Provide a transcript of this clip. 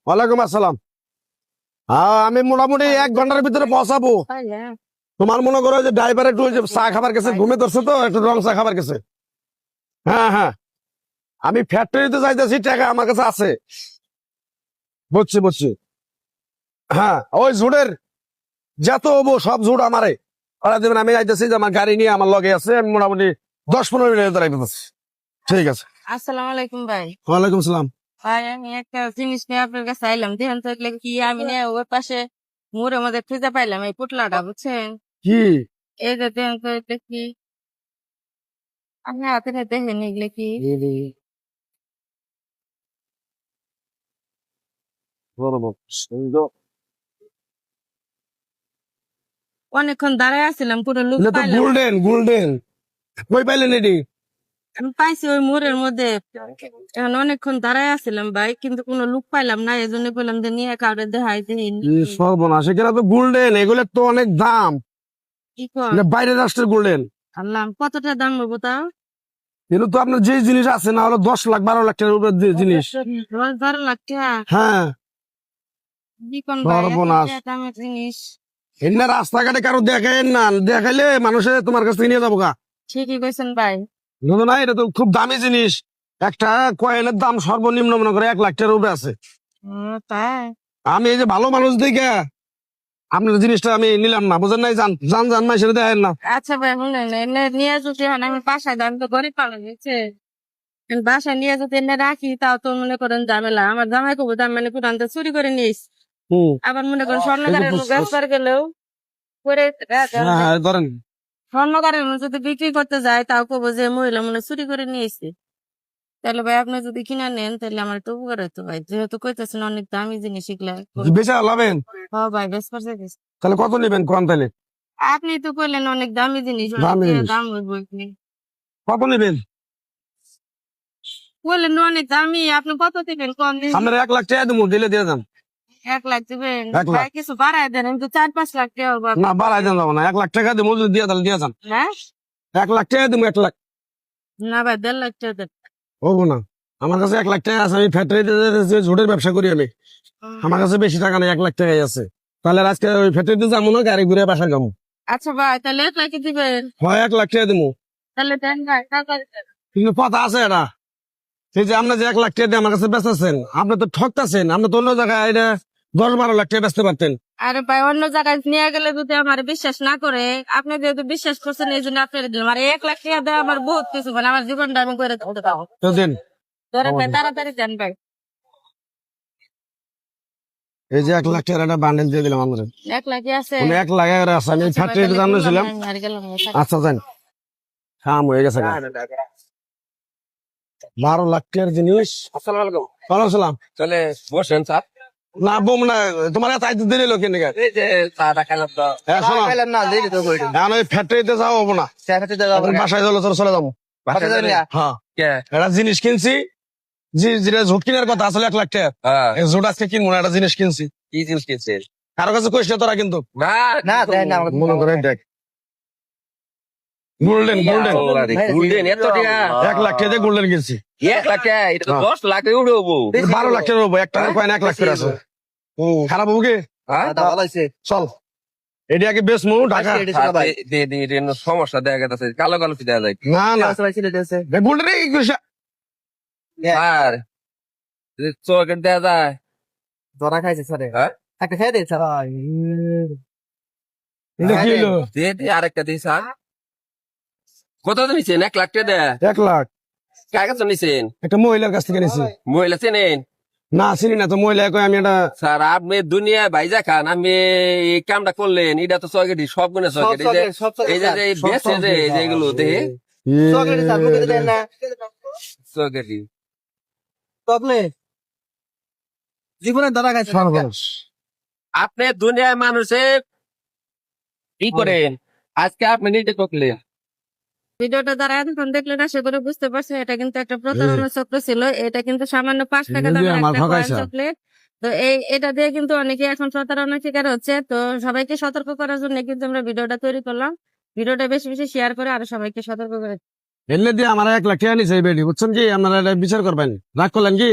ওয়ালাইকুম আসসালাম। হ্যাঁ, আমি মোটামুটি 1 ঘন্টার ভিতরে পৌঁছাবো। তোমার মনে করো যে ড্রাইভার একটু ওই যে চা খাবার গেছে, ঘুমে ধরছে তো একটু রং চা খাবার গেছে। হ্যাঁ হ্যাঁ, আমি ফ্যাক্টরিতে যাইতেছি, টাকা আমার কাছে আছে। বুঝছি বুঝছি। হ্যাঁ, ওই ঝুড়ের যত হবো সব ঝুড় আমারে ওরা দেবেন। আমি যাইতেছি যে আমার গাড়ি নিয়ে আমার লগে আছে, আমি মোটামুটি 10-15 মিনিট দাঁড়াইতেছি। ঠিক আছে। আসসালামু আলাইকুম ভাই। ওয়ালাইকুম সালাম। ভাই আমি একটা জিনিস নিয়ে আপনার কাছে আইলাম, দেখেন তো এগুলো কি। আমি নিয়ে ওই পাশে মোড়ের মধ্যে খুঁজে পাইলাম এই পুটলাটা, বুঝছেন? কি এই যে দেখেন তো এটা কি, আপনি হাতে নিয়ে দেখেন এগুলো কি। অনেকক্ষণ দাঁড়ায় আছিলাম, কোনো লুক এটা তো পাইলাম না। গোল্ডেন গোল্ডেন, কই পাইলেন এটি? আমি পাইছি ওই মোড়ের মধ্যে, এখন অনেকক্ষণ দাঁড়ায় আছিলাম ভাই, কিন্তু কোনো লুক পাইলাম না, এই জন্য বললাম যে নিয়ে কাউরে দেখাই দিই। সর্বনাশ, এখানে তো গোল্ডেন, এগুলোর তো অনেক দাম। কি কর এটা বাইরের রাষ্ট্রের গোল্ডেন। আল্লাহ, কতটা দাম বলবো তাও? এগুলো তো আপনার যে জিনিস আছে না হলো 10 লাখ 12 লাখ টাকার উপরে জিনিস। 10-12 লাখ টাকা? হ্যাঁ, কি কোন ভাই, এত সর্বনাশ। দামের জিনিস? এমনি রাস্তাঘাটে কারো দেখায় না, দেখাইলে মানুষে তোমার কাছ থেকে নিয়ে যাবো গা। ঠিকই কইছেন ভাই। বুঝলো না, এটা তো খুব দামি জিনিস। একটা কয়েনের দাম সর্বনিম্ন মনে করে 1 লাখ টাকার উপরে আছে। তাই? আমি এই যে ভালো মানুষ দেখে আপনার জিনিসটা আমি নিলাম না, বুঝেন নাই? জান জান জান মাই সেটা দেখেন না। আচ্ছা ভাই শুনেন, এনে নিয়ে যদি হন আমি বাসায় দাম তো গরিব পালন হয়েছে, বাসায় নিয়ে যদি এনে রাখি তাও তো মনে করেন ঝামেলা। আমার জামাই কবো দাম মানে কোরআন তো চুরি করে নিস, হুম। আবার মনে করেন স্বর্ণকারের ব্যবসার গেলেও করে হ্যাঁ হ্যাঁ, ধরেন। স্বর্ণকারের যদি বিক্রি করতে যায় তাও কবো যে মহিলা মনে চুরি করে নিয়েছে। তাহলে ভাই আপনি যদি কিনা নেন তাহলে আমার একটু উপকার হতো ভাই, যেহেতু কইতেছেন অনেক দামি জিনিস এগুলা। বেচা লাভেন? হ ভাই, বেশ পারছে। তাহলে কত নেবেন কোন? তাহলে আপনি তো কইলেন অনেক দামি জিনিস, দামি জিনিস। দাম হইব কি? কত নেবেন? বললেন অনেক দামি, আপনি কত দিবেন কম দিন? আপনার 1 লাখ টাকা দেবো, দিলে দিয়ে যান। 1 লাখ দিবেন? 1 লাখ। ভাই কিছু বাড়ায় দেন, আমি তো 4-5 লাখ টাকা হবো। না, বাড়াই দেন যাবো না। 1 লাখ টাকা দেবো, যদি দিয়ে তাহলে দিয়ে যান। হ্যাঁ 1 লাখ টাকা দেবো, 1 লাখ। না ভাই, 1.5 লাখ টাকা দেন। হবো না, আমার কাছে 1 লাখ টাকা আছে। আমি ফ্যাক্টরিতে ঝুটের ব্যবসা করি আমি। আমার কাছে বেশি টাকা নেই, 1 লাখ টাকাই আছে। তাহলে আজকে ওই ফ্যাক্টরিতে যাবো না, গাড়ি ঘুরে বাসায় যাবো। আচ্ছা ভাই, তাহলে 1 লাখ দিবেন? হয়, 1 লাখ টাকা দেবো। তাহলে দেন ভাই, টাকা দেন। কিন্তু কথা আছে এটা, সেই যে আপনি যে 1 লাখ টাকা দিয়ে আমার কাছে বেচতেছেন, আপনি তো ঠকতেছেন। আপনি তো অন্য জায়গায় এটা 10-12 লাখ টাকা বেচতে পারতেন। আরে ভাই, অন্য জায়গায় নিয়ে গেলে যদি আমার বিশ্বাস না করে, আপনি যেহেতু বিশ্বাস করছেন এই জন্য আপনার দিলাম। আর 1 লাখ টাকা দেওয়া আমার বহুত কিছু, মানে আমার জীবনটা আমি করে তুলতে পারবো। তো দেন। ধরেন ভাই, তাড়াতাড়ি দেন ভাই। এই যে 1 লাখ টাকার একটা বান্ডেল দিয়ে দিলাম আমাদের। 1 লাখ আছে? 1 লাখ আছে। আমি আচ্ছা ভাই, ফ্যাক্টরিতে তাহলে জানিয়েছিলাম। আমি আর গেলাম না। আচ্ছা যান, কাম হয়ে গেছে। 12 লাখ টাকার জিনিস। আসসালামু আলাইকুম। ভালো ছিলাম। চলে বসেন স্যার। না বোম না, তোমার এত আইতে দেরি লোক কেন? এই যে চাটা খাইলাম তো। শোনো, খাইলাম না, দেরি তো কইলাম। এখন ওই ফ্যাক্টরিতে যাওয়া হবো না। চাটাতে যাবো এখন বাসায় চলো, চলো চলে যাবো। বাসা যাবেন না? হ্যাঁ, কে? একটা জিনিস কিনছি। যেটা ঝুট কেনার কথা আসলে 1 লাখ টাকা। হ্যাঁ। এই ঝুট আজকে কিনবো না, একটা জিনিস কিনছি। কি জিনিস কিনছেন? কারো কাছে কইস না তোরা কিন্তু। না না, দেন না আমাকে। মনে করে দেখ, গোল্ডেন গোল্ডেন। গোল্ডেন এত টাকা? 1 লাখ টাকা দিয়ে গোল্ডেন কিনছি। 1 লাখ টাকা? এটা তো হ্যাঁ। 10 লাখ উঠে হবো। 12 লাখ টাকা হবো, একটা কয়েন 1 লাখ করে আছে। খারাপ হবো কি? হ্যাঁ? চল, এটি আগে বেশ মু ঢাকা। সমস্যা দেখা গেছে, কালো কালো দেখা যায়। না না, গোল্ডেন আর চোখের দেখা যায়। ধরা খাইছে স্যার, হ্যাঁ? একটা খেয়ে দিয়েছে। এটা কি হলো? আরেকটা দিই স্যার। কত নিছেন? 1 লাখ টাকা দেয়? 1 লাখ কার কাছে নিছেন? একটা মহিলার কাছ থেকে নিছি। মহিলা চেনেন? না চিনি না তো, মহিলা কই আমি এটা। স্যার আপনি দুনিয়া ভাইজা খান, আমি এই কামটা করলেন, এটা তো চকেটি সব গুণে চকেটি। এই যে বেছে যে যেগুলো দেখে চকেটি জীবনে ধরা খাইছে। সর্বনাশ। আপনি দুনিয়ার মানুষে কি করেন, আজকে আপনি নিজে করলেন। ভিডিওটা দ্বারা এতক্ষণ দেখলেন, আশা করে বুঝতে পারছেন এটা কিন্তু একটা প্রতারণা চক্র ছিল। এটা কিন্তু সামান্য 5 টাকা এই যে দামের আমার একটা কয়েন ঠকাইছে। চকলেট। তো এটা দিয়ে কিন্তু অনেকে এখন প্রতারণার শিকার হচ্ছে। তো সবাইকে সতর্ক করার জন্য কিন্তু আমরা ভিডিওটা তৈরি করলাম। ভিডিওটা বেশি বেশি শেয়ার করে আরো সবাইকে সতর্ক করে। এলে দিয়ে আমার 1 লাখ টাকা নিছে এই বেডি, বুঝছেন কি? আপনারা এটা বিচার করবেন, রাগ করলেন কি?